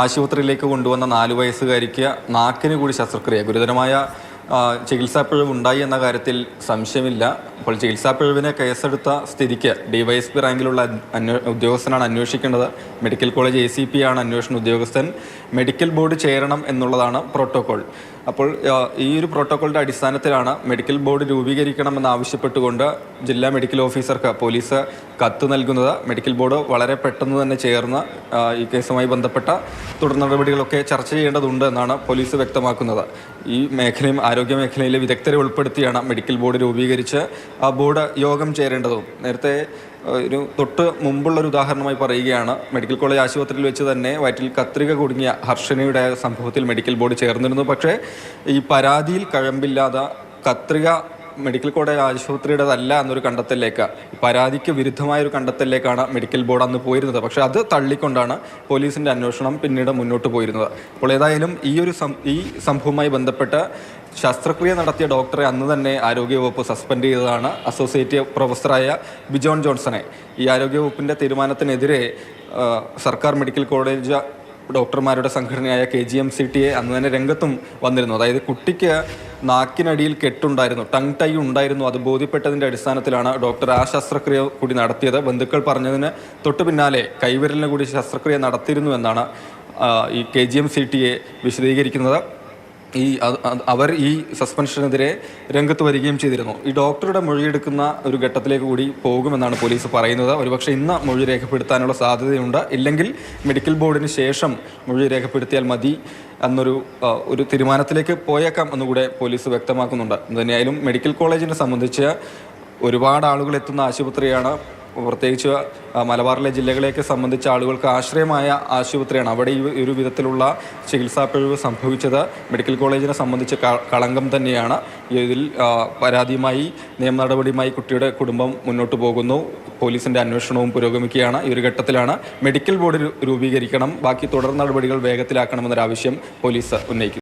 ആശുപത്രിയിലേക്ക് കൊണ്ടുവന്ന 4 വയസ്സുകാരിക്ക് നാക്കിന് കൂടി ശസ്ത്രക്രിയ. ഗുരുതരമായ ചികിത്സാപ്പിഴവ് ഉണ്ടായി എന്ന കാര്യത്തിൽ സംശയമില്ല. അപ്പോൾ ചികിത്സാപ്പിഴവിനെ കേസെടുത്ത സ്ഥിതിക്ക് ഡിവൈഎസ്പി റാങ്കിലുള്ള ഉദ്യോഗസ്ഥനാണ് അന്വേഷിക്കേണ്ടത്. മെഡിക്കൽ കോളേജ് ACP ആണ് അന്വേഷണ ഉദ്യോഗസ്ഥൻ. മെഡിക്കൽ ബോർഡ് ചേരണം എന്നുള്ളതാണ് പ്രോട്ടോകോൾ. അപ്പോൾ ഈ ഒരു പ്രോട്ടോക്കോളിൻ്റെ അടിസ്ഥാനത്തിലാണ് മെഡിക്കൽ ബോർഡ് രൂപീകരിക്കണമെന്ന് ആവശ്യപ്പെട്ടുകൊണ്ട് ജില്ലാ മെഡിക്കൽ ഓഫീസർക്ക് പോലീസ് കത്ത് നൽകുന്നത്. മെഡിക്കൽ ബോർഡ് വളരെ പെട്ടെന്ന് തന്നെ ചേർന്ന് ഈ കേസുമായി ബന്ധപ്പെട്ട തുടർ നടപടികളൊക്കെ ചർച്ച ചെയ്യേണ്ടതുണ്ട് എന്നാണ് പോലീസ് വ്യക്തമാക്കുന്നത്. ഈ മേഖലയും ആരോഗ്യ മേഖലയിലെ വിദഗ്ധരെ ഉൾപ്പെടുത്തിയാണ് മെഡിക്കൽ ബോർഡ് രൂപീകരിച്ച് ആ ബോർഡ് യോഗം ചേരേണ്ടതും. നേരത്തെ ഒരു തൊട്ട് മുമ്പുള്ളൊരു ഉദാഹരണമായി പറയുകയാണ്, മെഡിക്കൽ കോളേജ് ആശുപത്രിയിൽ വെച്ച് തന്നെ വയറ്റിൽ കത്രിക കുടുങ്ങിയ ഹർഷനയുടെ സംഭവത്തിൽ മെഡിക്കൽ ബോർഡ് ചേർന്നിരുന്നു. പക്ഷേ ഈ പരാതിയിൽ കഴമ്പില്ലാതെ കത്രിക മെഡിക്കൽ കോളേജ് ആശുപത്രിയുടേതല്ല എന്നൊരു കണ്ടെത്തലിലേക്ക്, പരാതിക്ക് വിരുദ്ധമായൊരു കണ്ടെത്തലിലേക്കാണ് മെഡിക്കൽ ബോർഡ് അന്ന് പോയിരുന്നത്. പക്ഷേ അത് തള്ളിക്കൊണ്ടാണ് പോലീസിൻ്റെ അന്വേഷണം പിന്നീട് മുന്നോട്ട് പോയിരുന്നത്. അപ്പോൾ ഏതായാലും ഈ സംഭവവുമായി ബന്ധപ്പെട്ട് ശസ്ത്രക്രിയ നടത്തിയ ഡോക്ടറെ അന്ന് തന്നെ ആരോഗ്യവകുപ്പ് സസ്പെൻഡ് ചെയ്തതാണ്. അസോസിയേറ്റ് പ്രൊഫസറായ ബിജോൺ ജോൺസനെ. ഈ ആരോഗ്യവകുപ്പിൻ്റെ തീരുമാനത്തിനെതിരെ സർക്കാർ മെഡിക്കൽ കോളേജ് ഡോക്ടർമാരുടെ സംഘടനയായ KGMCTA അന്ന് തന്നെ രംഗത്തും വന്നിരുന്നു. അതായത് കുട്ടിക്ക് നാക്കിനടിയിൽ കെട്ടുണ്ടായിരുന്നു, ടങ് ടൈ ഉണ്ടായിരുന്നു. അത് ബോധ്യപ്പെട്ടതിൻ്റെ അടിസ്ഥാനത്തിലാണ് ഡോക്ടർ ആ ശസ്ത്രക്രിയ കൂടി നടത്തിയത്. ബന്ധുക്കൾ പറഞ്ഞതിന് തൊട്ടു പിന്നാലെ കൈവിരലിന് കൂടി ശസ്ത്രക്രിയ നടത്തിയിരുന്നു എന്നാണ് ഈ KGMCTA വിശദീകരിക്കുന്നത്. അവർ ഈ സസ്പെൻഷനെതിരെ രംഗത്ത് വരികയും ചെയ്തിരുന്നു. ഈ ഡോക്ടറുടെ മൊഴിയെടുക്കുന്ന ഒരു ഘട്ടത്തിലേക്ക് കൂടി പോകുമെന്നാണ് പോലീസ് പറയുന്നത്. ഒരുപക്ഷെ ഇന്ന് മൊഴി രേഖപ്പെടുത്താനുള്ള സാധ്യതയുണ്ട്. ഇല്ലെങ്കിൽ മെഡിക്കൽ ബോർഡിന് ശേഷം മൊഴി രേഖപ്പെടുത്തിയാൽ മതി എന്നൊരു തീരുമാനത്തിലേക്ക് പോയേക്കാം എന്നുകൂടെ പോലീസ് വ്യക്തമാക്കുന്നുണ്ട്. തന്നെയായാലും മെഡിക്കൽ കോളേജിനെ സംബന്ധിച്ച് ഒരുപാട് ആളുകൾ എത്തുന്ന ആശുപത്രിയാണ്. പ്രത്യേകിച്ച് മലബാറിലെ ജില്ലകളെയൊക്കെ സംബന്ധിച്ച ആളുകൾക്ക് ആശ്രയമായ ആശുപത്രിയാണ്. അവിടെ ഈ ഒരു വിധത്തിലുള്ള ചികിത്സാപ്പിഴവ് സംഭവിച്ചത് മെഡിക്കൽ കോളേജിനെ സംബന്ധിച്ച് കളങ്കം തന്നെയാണ്. ഇതിൽ പരാതിയുമായി നിയമ നടപടിയുമായി കുട്ടിയുടെ കുടുംബം മുന്നോട്ട് പോകുന്നു. പോലീസിൻ്റെ അന്വേഷണവും പുരോഗമിക്കുകയാണ്. ഈ ഒരു ഘട്ടത്തിലാണ് മെഡിക്കൽ ബോർഡ് രൂപീകരിക്കണം, ബാക്കി തുടർ നടപടികൾ വേഗത്തിലാക്കണമെന്നൊരാവശ്യം പോലീസ് ഉന്നയിക്കുന്നത്.